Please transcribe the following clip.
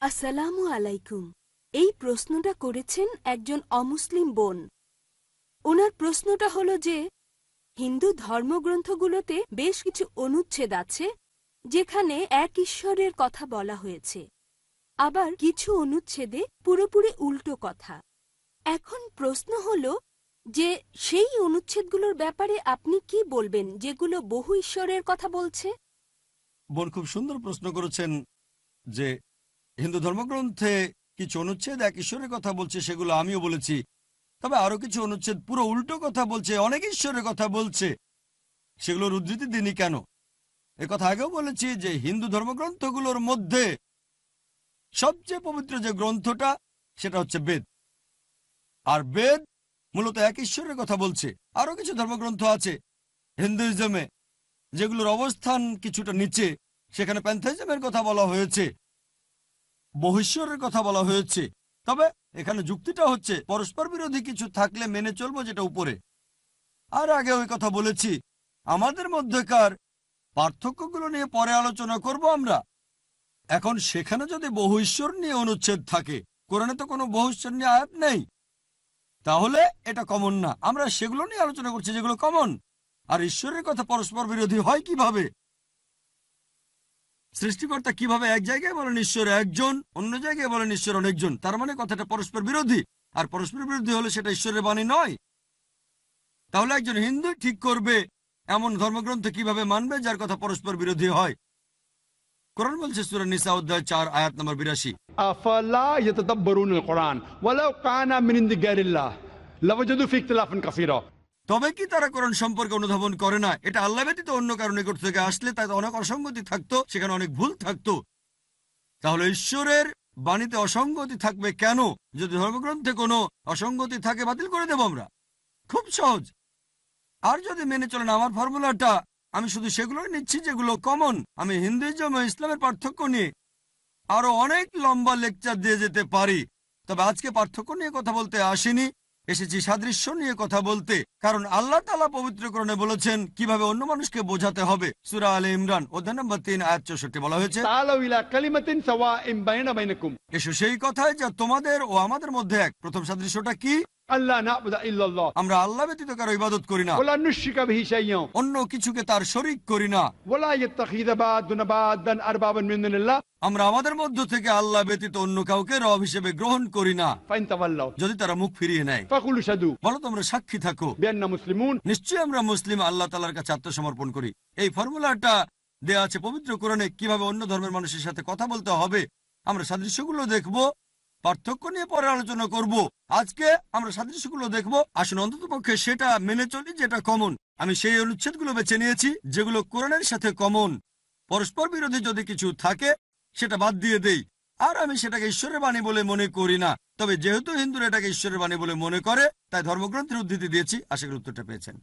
আসসালামু আলাইকুম। এই প্রশ্নটা করেছেন একজন অমুসলিম বোন। ওনার প্রশ্নটা হলো যে হিন্দু ধর্মগ্রন্থগুলোতে বেশ কিছু অনুচ্ছেদ আছে যেখানে এক ঈশ্বরের কথা বলা হয়েছে, আবার কিছু অনুচ্ছেদে পুরোপুরি উল্টো কথা। এখন প্রশ্ন হলো যে সেই অনুচ্ছেদগুলোর ব্যাপারে আপনি কি বলবেন যেগুলো বহু ঈশ্বরের কথা বলছে? বোন খুব সুন্দর প্রশ্ন করেছেন যে হিন্দু ধর্মগ্রন্থে কিছু অনুচ্ছেদ এক ঈশ্বরের কথা বলছে, সেগুলো আমিও বলেছি। তবে আরো কিছু অনুচ্ছেদ পুরো উল্টো কথা বলছে, অনেক ঈশ্বরের কথা বলছে। সেগুলোর উদ্ধৃতি দিনই কেন? কথা আগেও বলেছি যে হিন্দু ধর্মগ্রন্থগুলোর মধ্যে সবচেয়ে পবিত্র যে গ্রন্থটা সেটা হচ্ছে বেদ। আর বেদ মূলত এক ঈশ্বরের কথা বলছে। আরো কিছু ধর্মগ্রন্থ আছে হিন্দুইজমে যেগুলোর অবস্থান কিছুটা নিচে, সেখানে প্যান্থাইজমের কথা বলা হয়েছে, বহিশ্বরের কথা বলা হয়েছে। তবে এখানে যুক্তিটা হচ্ছে পরস্পর বিরোধী কিছু থাকলে মেনে চলবো যেটা উপরে। আর আগে ওই কথা বলেছি, আমাদের মধ্যেকার পার্থক্যগুলো নিয়ে পরে আলোচনা করব আমরা। এখন সেখানে যদি বহু ঈশ্বর নিয়ে অনুচ্ছেদ থাকে, কোরআনে তো কোনো বহু ঈশ্বর নিয়ে আয়াত নেই, তাহলে এটা কমন না। আমরা সেগুলো নিয়ে আলোচনা করছি যেগুলো কমন। আর ঈশ্বরের কথা পরস্পর বিরোধী হয় কিভাবে? সৃষ্টিকর্তা কিভাবে এক জায়গায় বলেন ঈশ্বর একজন, অন্য জায়গায় বলেন ঈশ্বর অনেকজন? তার মানে কথাটা পরস্পর বিরোধী। আর পরস্পর বিরোধী হলে সেটা ঈশ্বরের বাণী নয়। তাহলে একজন হিন্দু ঠিক করবে এমন ধর্মগ্রন্থ কিভাবে মানবে যার কথা পরস্পর বিরোধী হয়? কোরআন বলছে সূরা নিসা অধ্যায় 4 আয়াত নম্বর 82, আফালা ইয়াতাদাব্বারুনাল কোরআন ওয়ালাউ কানা মিন ইনদি গায়রিল্লাহ লাওয়াজাদু ফি ইখতিলাফান কাসীরা। তবে কি তারা কোরআন সম্পর্কে অনুধাবন করে না? এটা আল্লাহ ব্যতীত অন্য কারণে নিকট থেকে আসলে তাতে অনেক অসঙ্গতি থাকতো, সেখানে অনেক ভুল থাকতো। তাহলে ঈশ্বরের বাণীতে অসঙ্গতি থাকবে কেন? যদি ধর্মগ্রন্থে কোনো অসঙ্গতি থাকে বাতিল করে দেব আমরা। খুব সহজ। আর যদি মেনে চলেন আমার ফর্মুলাটা, আমি শুধু সেগুলোই নিচ্ছি যেগুলো কমন। আমি হিন্দুইজম ও ইসলামের পার্থক্য নিয়ে আরো অনেক লম্বা লেকচার দিয়ে যেতে পারি, তবে আজকে পার্থক্য নিয়ে কথা বলতে আসিনি, এসেছি সাদৃশ্য নিয়ে কথা বলতে। কারণ আল্লাহ তাআলা পবিত্রকরণে বলেছেন কিভাবে অন্য মানুষকে বোঝাতে হবে। সূরা আলে ইমরান অধ্যায় নম্বর 3 আয়াত 64 বলা হয়েছে, তাআলাউ ইলা কালিমাতিন সাওয়াইন বাইনা বাইনাকুম। এসো সেই কথায় যা তোমাদের ও আমাদের মধ্যে এক। প্রথম সাদৃশ্যটা কি? আল্লাহ না'বুদু ইল্লাল্লাহ। আমরা আল্লাহ ব্যতীত কারো ইবাদত করি না, ওয়ালা নুশরিকা বিহি শাইয়্যান। অন্য কিছুকে তার শরীক করি না। ওয়ালা ইয়াত্তাখিযা বা'দুনা বা'দান আরবাবান মিন দুনিল্লাহ। আমরা আমাদের মধ্য থেকে আল্লাহ ব্যতীত অন্য কাউকে রব হিসেবে গ্রহণ করি না। ফাইন তাওয়াল্লাউ, যদি তারা মুখ ফিরিয়ে নেয়, ফাকুলু শাদু, বলো তোমরা সাক্ষী থাকো বিআন্না মুসলিমুন। নিশ্চয়ই আমরা মুসলিম, আল্লাহ তাআলার কাছে আত্মসমর্পণ করি। এই ফর্মুলাটা দেয়া আছে পবিত্র কোরআনে কিভাবে অন্য ধর্মের মানুষের সাথে কথা বলতে হবে। আমরা সাদৃশ্যগুলো দেখব, পার্থক্য নিয়ে পরে আলোচনা করব। আজকে আমরা সাদৃশ্যগুলো দেখব। আসুন অন্ততপক্ষে সেটা মেনে চলি যেটা কমন। আমি সেই অনুচ্ছেদগুলো বেছে নিয়েছি যেগুলো কোরআনের সাথে কমন। পরস্পর বিরোধী যদি কিছু থাকে সেটা বাদ দিয়ে দেই। আর আমি সেটাকে ঈশ্বরের বাণী বলে মনে করি না। তবে যেহেতু হিন্দুরা এটাকে ঈশ্বরের বাণী বলে মনে করে, তাই ধর্মগ্রন্থের উদ্ধৃতি দিয়েছি। আশা করি উত্তরটা পেয়েছেন।